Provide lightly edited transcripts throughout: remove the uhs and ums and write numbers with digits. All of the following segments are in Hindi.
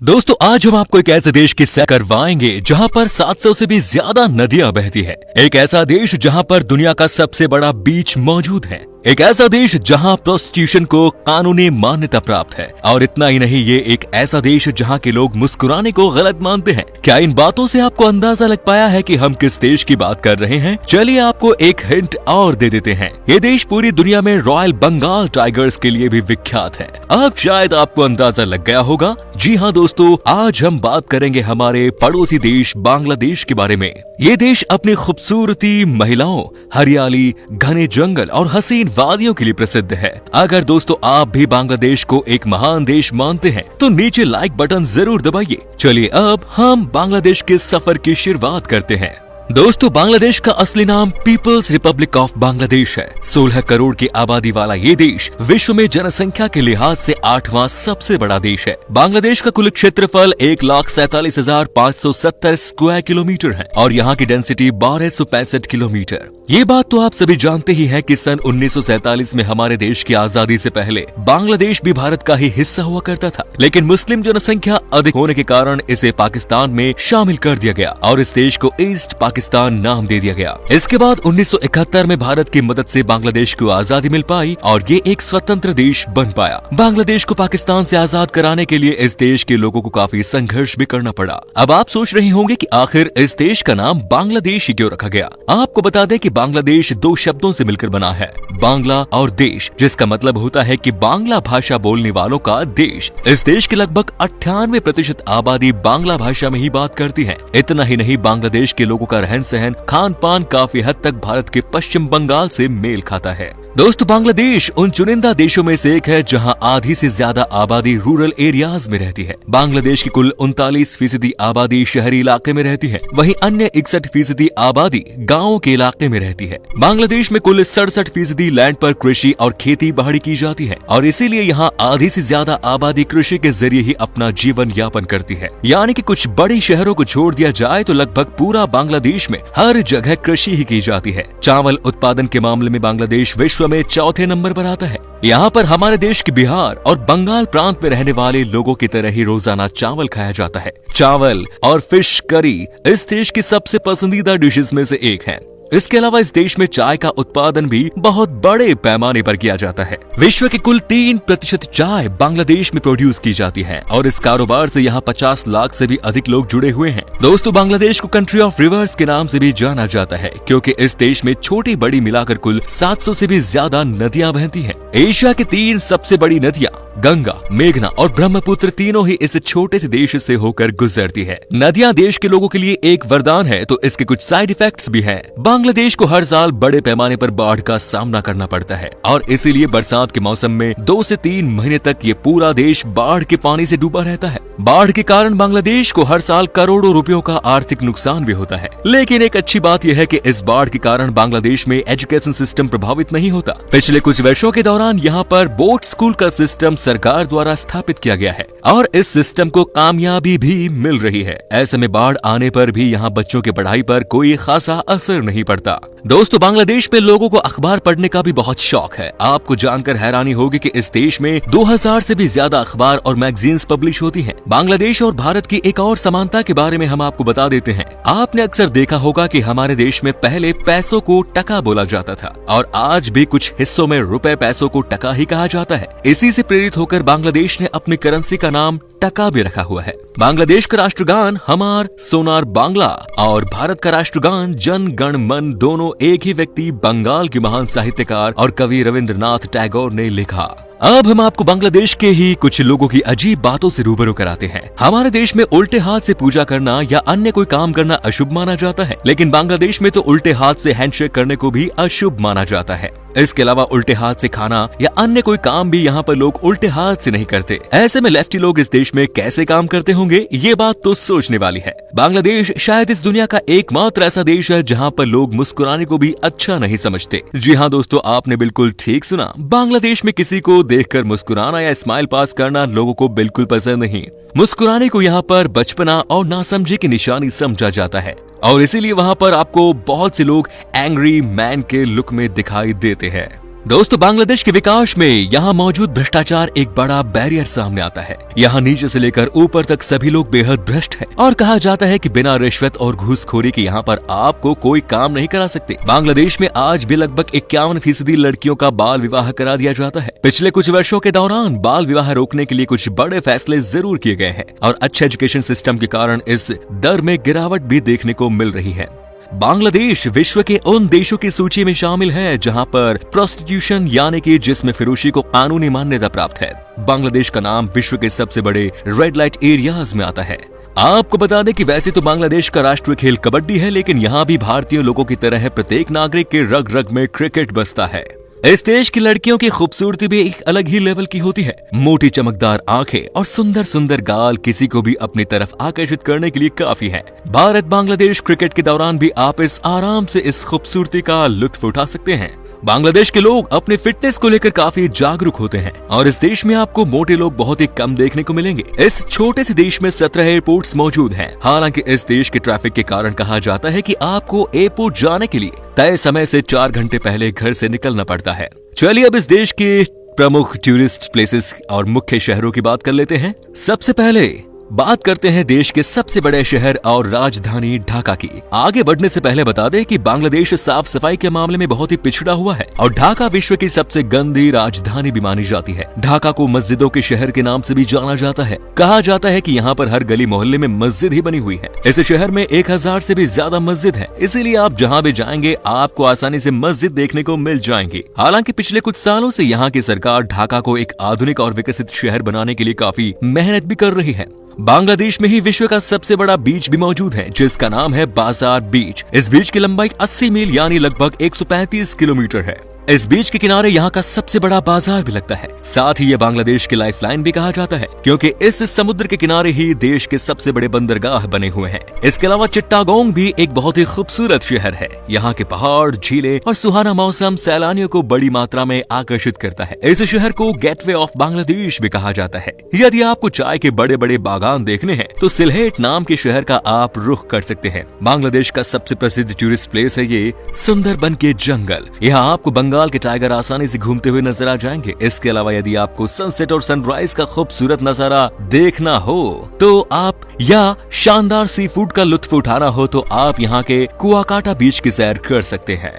दोस्तों आज हम आपको एक ऐसे देश की सैर करवाएंगे जहां पर 700 से भी ज्यादा नदियां बहती है। एक ऐसा देश जहां पर दुनिया का सबसे बड़ा बीच मौजूद है। एक ऐसा देश जहां प्रोस्टिट्यूशन को कानूनी मान्यता प्राप्त है। और इतना ही नहीं, ये एक ऐसा देश जहां के लोग मुस्कुराने को गलत मानते हैं। क्या इन बातों से आपको अंदाजा लग पाया है कि हम किस देश की बात कर रहे हैं? चलिए आपको एक हिंट और दे देते हैं। ये देश पूरी दुनिया में रॉयल बंगाल टाइगर्स के लिए भी विख्यात है। अब शायद आपको अंदाजा लग गया होगा। जी हाँ दोस्तों, आज हम बात करेंगे हमारे पड़ोसी देश बांग्लादेश के बारे में। ये देश अपनी खूबसूरती, महिलाओं, हरियाली, घने जंगल और हसीन वादियों के लिए प्रसिद्ध है। अगर दोस्तों आप भी बांग्लादेश को एक महान देश मानते हैं तो नीचे लाइक बटन जरूर दबाइए। चलिए अब हम बांग्लादेश के सफर की शुरुआत करते हैं। दोस्तों बांग्लादेश का असली नाम पीपल्स रिपब्लिक ऑफ बांग्लादेश है। 16 करोड़ की आबादी वाला ये देश विश्व में जनसंख्या के लिहाज से 8वां सबसे बड़ा देश है। बांग्लादेश का कुल क्षेत्रफल 1,47,570 स्क्वायर किलोमीटर है और यहाँ की डेंसिटी 1265 किलोमीटर। ये बात तो आप सभी जानते ही हैं कि सन 1947 में हमारे देश की आजादी से पहले बांग्लादेश भी भारत का ही हिस्सा हुआ करता था, लेकिन मुस्लिम जनसंख्या अधिक होने के कारण इसे पाकिस्तान में शामिल कर दिया गया और इस देश को ईस्ट पाकिस्तान नाम दे दिया गया। इसके बाद 1971 में भारत की मदद से बांग्लादेश को आजादी मिल पाई और ये एक स्वतंत्र देश बन पाया। बांग्लादेश को पाकिस्तान से आजाद कराने के लिए इस देश के लोगों को काफी संघर्ष भी करना पड़ा। अब आप सोच रहे होंगे कि आखिर इस देश का नाम बांग्लादेश ही क्यों रखा गया। आपको बता दें कि बांग्लादेश दो शब्दों से मिलकर बना है, बांग्ला और देश, जिसका मतलब होता है कि बांग्ला भाषा बोलने वालों का देश। इस देश की लगभग 98% आबादी बांग्ला भाषा में ही बात करती है। इतना ही नहीं, बांग्लादेश के लोगों का रहन सहन, खान पान काफी हद तक भारत के पश्चिम बंगाल से मेल खाता है। दोस्तों बांग्लादेश उन चुनिंदा देशों में से एक है जहां आधी से ज्यादा आबादी रूरल एरियाज में रहती है। बांग्लादेश की कुल 39% आबादी शहरी इलाके में रहती है, वहीं अन्य 61% आबादी गाँवों के इलाके में रहती है। बांग्लादेश में कुल 67% लैंड पर कृषि और खेती बाड़ी की जाती है और इसीलिए यहाँ आधी से ज्यादा आबादी कृषि के जरिए ही अपना जीवन यापन करती है। यानी कि कुछ बड़े शहरों को छोड़ दिया जाए तो लगभग पूरा बांग्लादेश में हर जगह कृषि ही की जाती है। चावल उत्पादन के मामले में बांग्लादेश विश्व में चौथे नंबर पर आता है। यहाँ पर हमारे देश के बिहार और बंगाल प्रांत में रहने वाले लोगों की तरह ही रोजाना चावल खाया जाता है। चावल और फिश करी इस देश की सबसे पसंदीदा डिशेस में से एक है। इसके अलावा इस देश में चाय का उत्पादन भी बहुत बड़े पैमाने पर किया जाता है। विश्व की कुल 3% चाय बांग्लादेश में प्रोड्यूस की जाती है और इस कारोबार से यहाँ 50 लाख से भी अधिक लोग जुड़े हुए हैं। दोस्तों बांग्लादेश को कंट्री ऑफ रिवर्स के नाम से भी जाना जाता है क्योंकि इस देश में छोटी बड़ी मिलाकर कुल 700 से भी ज्यादा नदियां बहती हैं। एशिया की 3 सबसे बड़ी नदियां गंगा, मेघना और ब्रह्मपुत्र तीनों ही इस छोटे से देश से होकर गुजरती है। नदियां देश के लोगों के लिए एक वरदान है तो इसके कुछ साइड इफेक्ट्स भी हैं। बांग्लादेश को हर साल बड़े पैमाने पर बाढ़ का सामना करना पड़ता है और इसीलिए बरसात के मौसम में 2 से 3 महीने तक ये पूरा देश बाढ़ के पानी से डूबा रहता है। बाढ़ के कारण बांग्लादेश को हर साल करोड़ों रुपयों का आर्थिक नुकसान भी होता है। लेकिन एक अच्छी बात यह है कि इस बाढ़ के कारण बांग्लादेश में एजुकेशन सिस्टम प्रभावित नहीं होता। पिछले कुछ वर्षों के दौरान यहाँ पर बोर्ड स्कूल का सिस्टम सरकार द्वारा स्थापित किया गया है और इस सिस्टम को कामयाबी भी मिल रही है। ऐसे में बाढ़ आने पर भी यहाँ बच्चों की पढ़ाई पर कोई खासा असर नहीं पड़ता। दोस्तों बांग्लादेश में लोगों को अखबार पढ़ने का भी बहुत शौक है। आपको जानकर हैरानी होगी कि इस देश में 2000 से भी ज्यादा अखबार और मैगजीन्स पब्लिश होती हैं। बांग्लादेश और भारत की एक और समानता के बारे में हम आपको बता देते हैं। आपने अक्सर देखा होगा कि हमारे देश में पहले पैसों को टका बोला जाता था और आज भी कुछ हिस्सों में रुपए पैसों को टका ही कहा जाता है। इसी से प्रेरित होकर बांग्लादेश ने अपनी करेंसी का नाम टका भी रखा हुआ है। बांग्लादेश का राष्ट्रगान हमार सोनार बांग्ला और भारत का राष्ट्रगान जन गण मन दोनों एक ही व्यक्ति बंगाल के महान साहित्यकार और कवि रविंद्रनाथ टैगोर ने लिखा। अब हम आपको बांग्लादेश के ही कुछ लोगों की अजीब बातों से रूबरू कराते हैं। हमारे देश में उल्टे हाथ से पूजा करना या अन्य कोई काम करना अशुभ माना जाता है, लेकिन बांग्लादेश में तो उल्टे हाथ से हैंडशेक करने को भी अशुभ माना जाता है। इसके अलावा उल्टे हाथ से खाना या अन्य कोई काम भी यहाँ पर लोग उल्टे हाथ से नहीं करते। ऐसे में लेफ्टी लोग इस देश में कैसे काम करते होंगे, ये बात तो सोचने वाली है। बांग्लादेश शायद इस दुनिया का एकमात्र ऐसा देश है जहाँ पर लोग मुस्कुराने को भी अच्छा नहीं समझते। जी हाँ दोस्तों, आपने बिल्कुल ठीक सुना। बांग्लादेश में किसी को देखकर मुस्कुराना या स्माइल पास करना लोगों को बिल्कुल पसंद नहीं। मुस्कुराने को यहाँ पर बचपना और नासमझी की निशानी समझा जाता है और इसीलिए वहाँ पर आपको बहुत से लोग एंग्री मैन के लुक में दिखाई देते हैं। दोस्तों, बांग्लादेश के विकास में यहाँ मौजूद भ्रष्टाचार एक बड़ा बैरियर सामने आता है। यहाँ नीचे से लेकर ऊपर तक सभी लोग बेहद भ्रष्ट हैं और कहा जाता है कि बिना रिश्वत और घूसखोरी के यहाँ पर आपको कोई काम नहीं करा सकते। बांग्लादेश में आज भी लगभग 51% लड़कियों का बाल विवाह करा दिया जाता है। पिछले कुछ वर्षों के दौरान बाल विवाह रोकने के लिए कुछ बड़े फैसले जरूर किए गए हैं और अच्छे एजुकेशन सिस्टम के कारण इस दर में गिरावट भी देखने को मिल रही है। बांग्लादेश विश्व के उन देशों की सूची में शामिल है जहां पर प्रोस्टिट्यूशन यानी कि जिस्म फिरोशी को कानूनी मान्यता प्राप्त है। बांग्लादेश का नाम विश्व के सबसे बड़े रेड लाइट एरियाज में आता है। आपको बता दें कि वैसे तो बांग्लादेश का राष्ट्रीय खेल कबड्डी है, लेकिन यहाँ भी भारतीय लोगों की तरह प्रत्येक नागरिक के रग रग में क्रिकेट बसता है। इस देश की लड़कियों की खूबसूरती भी एक अलग ही लेवल की होती है। मोटी चमकदार आंखें और सुंदर सुंदर गाल किसी को भी अपनी तरफ आकर्षित करने के लिए काफी है। भारत बांग्लादेश क्रिकेट के दौरान भी आप इस आराम से इस खूबसूरती का लुत्फ उठा सकते हैं। बांग्लादेश के लोग अपने फिटनेस को लेकर काफी जागरूक होते हैं और इस देश में आपको मोटे लोग बहुत ही कम देखने को मिलेंगे। इस छोटे से देश में 17 एयरपोर्ट्स मौजूद हैं। हालांकि इस देश के ट्रैफिक के कारण कहा जाता है कि आपको एयरपोर्ट जाने के लिए तय समय से 4 घंटे पहले घर से निकलना पड़ता है। चलिए अब इस देश के प्रमुख टूरिस्ट प्लेसेस और मुख्य शहरों की बात कर लेते हैं। सबसे पहले बात करते हैं देश के सबसे बड़े शहर और राजधानी ढाका की। आगे बढ़ने से पहले बता दें कि बांग्लादेश साफ सफाई के मामले में बहुत ही पिछड़ा हुआ है और ढाका विश्व की सबसे गंदी राजधानी भी मानी जाती है। ढाका को मस्जिदों के शहर के नाम से भी जाना जाता है। कहा जाता है कि यहाँ पर हर गली मोहल्ले में मस्जिद ही बनी हुई है। इस शहर में 1000 से भी ज्यादा मस्जिद है, इसीलिए आप जहाँ भी जाएंगे आपको आसानी से मस्जिद देखने को मिल जाएंगे। हालांकि पिछले कुछ सालों से यहाँ की सरकार ढाका को एक आधुनिक और विकसित शहर बनाने के लिए काफी मेहनत भी कर रही है। बांग्लादेश में ही विश्व का सबसे बड़ा बीच भी मौजूद है जिसका नाम है बाजार बीच। इस बीच की लंबाई 80 मील यानी लगभग 135 किलोमीटर है। इस बीच के किनारे यहाँ का सबसे बड़ा बाजार भी लगता है। साथ ही ये बांग्लादेश की लाइफलाइन भी कहा जाता है क्योंकि इस समुद्र के किनारे ही देश के सबसे बड़े बंदरगाह बने हुए हैं। इसके अलावा चिट्टागोंग भी एक बहुत ही खूबसूरत शहर है। यहाँ के पहाड़, झीलें और सुहाना मौसम सैलानियों को बड़ी मात्रा में आकर्षित करता है। इस शहर को गेटवे ऑफ बांग्लादेश भी कहा जाता है। यदि आपको चाय के बड़े बड़े बागान देखने हैं तो सिलहेट नाम के शहर का आप रुख कर सकते हैं। बांग्लादेश का सबसे प्रसिद्ध टूरिस्ट प्लेस है ये सुंदरबन के जंगल। यहाँ आपको बंगाल के टाइगर आसानी से घूमते हुए नजर आ जाएंगे। इसके अलावा यदि आपको सनसेट और सनराइज का खूबसूरत नजारा देखना हो तो आप या शानदार सी फूड का लुत्फ उठाना हो तो आप यहाँ के कुआकाटा बीच की सैर कर सकते हैं।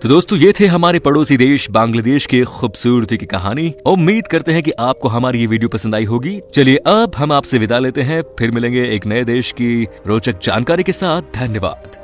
तो दोस्तों, ये थे हमारे पड़ोसी देश बांग्लादेश के खूबसूरती की कहानी। उम्मीद करते हैं कि आपको हमारी ये वीडियो पसंद आई होगी। चलिए अब हम आपसे विदा लेते हैं, फिर मिलेंगे एक नए देश की रोचक जानकारी के साथ। धन्यवाद।